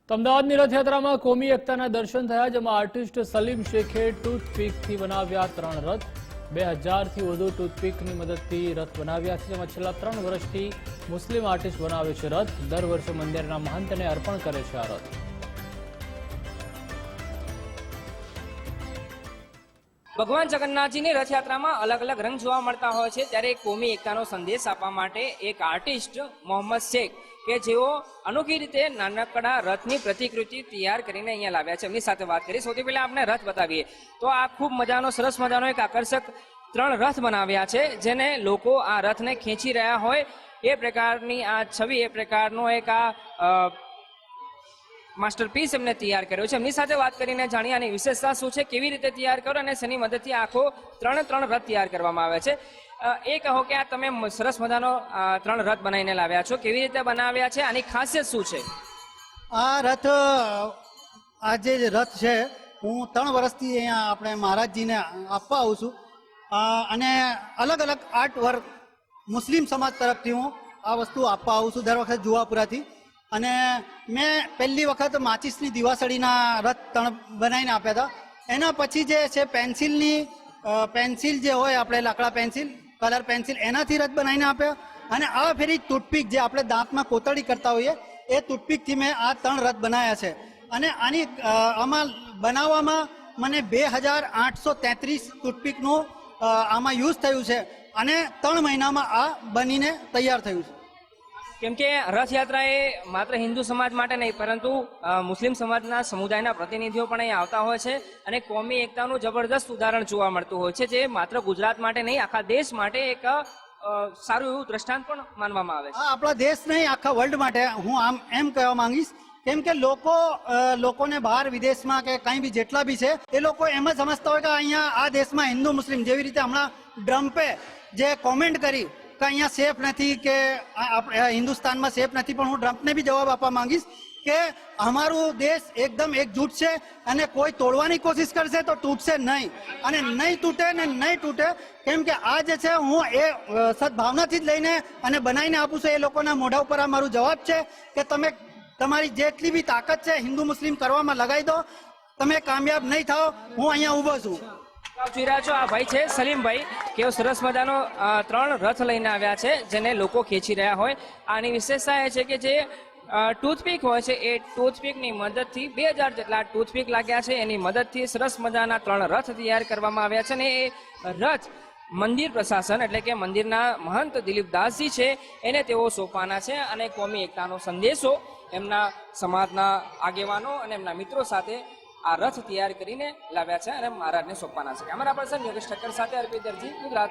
તો અમદાવાદની રથયાત્રામાં કોમી એકતાના દર્શન થયા, જેમાં આર્ટિસ્ટ સલીમ શેખે ટૂથપીકથી બનાવ્યા 3 રથ। 2000થી વધુ ટૂથપીકની મદદથી રથ બનાવ્યા છે, જેમાં છેલ્લા 3 વર્ષથી મુસ્લિમ આર્ટિસ્ટ બનાવે છે રથ। દર વર્ષે મંદિરના મહંતને અર્પણ કરે છે આ રથ। ભગવાન જગન્નાથજીની રથયાત્રામાં અલગ અલગ રંગ જોવા મળતા હોય છે, ત્યારે કોમી એકતાનો સંદેશ આપવા માટે એક આર્ટિસ્ટ મોહમ્મદ શેખ કે જેઓ અનોખી રીતે નાનકડા રથની પ્રતિકૃતિ તૈયાર કરીને અહીંયા લાવ્યા છે, એમની સાથે વાત કરી। સૌથી પહેલા આપણે રથ બતાવીએ તો આ ખૂબ મજાનો સરસ મજાનો એક આકર્ષક 3 રથ બનાવ્યા છે, જેને લોકો આ રથને ખેંચી રહ્યા હોય એ પ્રકારની આ છબી, એ પ્રકારનો એક આ માસ્ટરપીસ એમને તૈયાર કર્યો છે। એમની સાથે વાત કરીને જાણીએ આની વિશેષતા શું છે, કેવી રીતે તૈયાર કરો અને શેની મદદથી આખો 3 રથ તૈયાર કરવામાં આવે છે। એ કહો કે આ તમે સરસ મજાનો 3 રથ બનાવીને લાવ્યા છો, કેવી રીતે બનાવ્યા છે, આની ખાસિયત શું છે? આ રથ, આ જે રથ છે હું 3 વર્ષથી અહીંયા આપણે મહારાજજીને આપવા આવું છું, અને અલગ અલગ આર્ટ વર્ક મુસ્લિમ સમાજ તરફથી હું આ વસ્તુ આપવા આવું છું દર વખત જુવાપુરાથી। અને મેં પહેલી વખત માચિસની દિવાસળીના રથ 3 બનાવીને આપ્યા હતા। એના પછી જે છે પેન્સિલ જે હોય આપણે લાકડા પેન્સિલ, કલર પેન્સિલ, એનાથી રથ બનાવીને આપ્યા। અને આ ફેરી ટૂથપીક જે આપણે દાંતમાં કોતરણી કરતા હોઈએ એ ટૂથપીકથી મેં આ 3 રથ બનાવ્યા છે। અને આમાં બનાવવામાં મને 2833 ટૂથપીકનું આમાં યુઝ થયું છે, અને 3 મહિનામાં આ બનીને તૈયાર થયું છે। કેમ કે રથયાત્રા એ માત્ર હિન્દુ સમાજ માટે નહીં, પરંતુ મુસ્લિમ સમાજના સમુદાયના પ્રતિનિધિઓ પણ અહીં આવતા હોય છે, અને કોમી એકતાનું જબરદસ્ત ઉદાહરણ જોવા મળતું હોય છે, જે માત્ર ગુજરાત માટે નહીં આખા દેશ માટે એક સારું એવું દ્રષ્ટાંત પણ માનવામાં આવે છે। આપણા દેશ નહીં, આખા વર્લ્ડ માટે હું આમ એમ કહેવા માંગીશ, કેમ કે લોકોને બહાર વિદેશમાં કે કંઈ બી જેટલા બી છે એ લોકો એમ જ સમજતા હોય કે અહીંયા આ દેશમાં હિન્દુ મુસ્લિમ, જેવી રીતે હમણાં ટ્રમ્પે જે કોમેન્ટ કરી કે અહીંયા સેફ નથી, કે હિન્દુસ્તાનમાં સેફ નથી, પણ હું ટ્રમ્પને બી જવાબ આપવા માંગીશ કે અમારું દેશ એકદમ એકજૂટ છે, અને કોઈ તોડવાની કોશિશ કરશે તો તૂટશે નહીં, અને નહીં તૂટે ને નહીં તૂટે। કેમ કે આ જે છે હું એ સદભાવનાથી જ લઈને અને બનાવીને આપું છું। એ લોકોના મોઢા ઉપર આ મારું જવાબ છે કે તમે તમારી જેટલી બી તાકાત છે હિન્દુ મુસ્લિમ કરવામાં લગાવી દો, તમે કામયાબ નહીં થાઓ, હું અહીંયા ઊભો છું। જોઈ રહ્યા છો આ ભાઈ છે સલીમભાઈ, કે સરસ મજાનો 3 રથ લઈને આવ્યા છે, જેને લોકો ખેંચી રહ્યા હોય। આની વિશેષતા એ છે કે જે ટૂથપીક હોય છે એ ટૂથપીકની મદદથી 2000 જેટલા ટૂથપીક લાગ્યા છે, એની મદદથી સરસ મજાના 3 રથ તૈયાર કરવામાં આવ્યા છે। અને એ રથ મંદિર પ્રશાસન એટલે કે મંદિરના મહંત દિલીપદાસજી છે એને તેઓ સોંપવાના છે, અને કોમી એકતાનો સંદેશો એમના સમાજના આગેવાનો અને એમના મિત્રો સાથે આ રથ તૈયાર કરીને લાવ્યા છે અને મહારાજને સોંપવાના છે। કેમેરા પર્સન યોગેશ ઠક્કર સાથે અર્પિત દરજી, ગુજરાત।